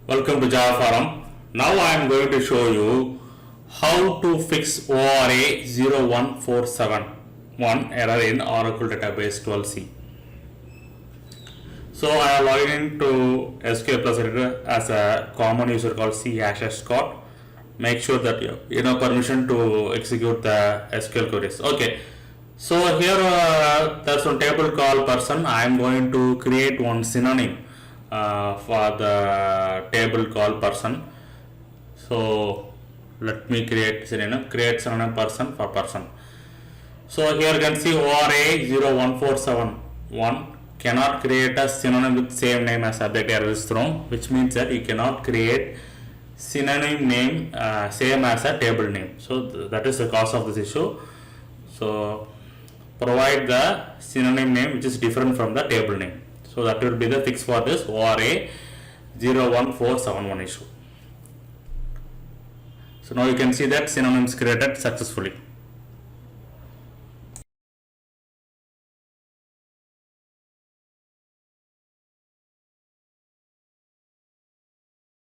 Welcome to Java Forum. Now I am going to show you how to fix ORA-01471 error in Oracle Database 12c. So I have logged into SQL Plus Editor as a common user called C#Scott. Make sure that you know permission to execute the SQL queries. Okay. So here there's one table called person. I am going to create one synonym for the table called person. So let me create synonym person for person. So here you can see ORA-01471 cannot create a synonym with same name as subject error is thrown, which means that you cannot create synonym name same as a table name. So that is the cause of this issue. So provide the synonym name which is different from the table name. So that will be the fix for this ORA-01471 issue. So now you can see that synonym is created successfully.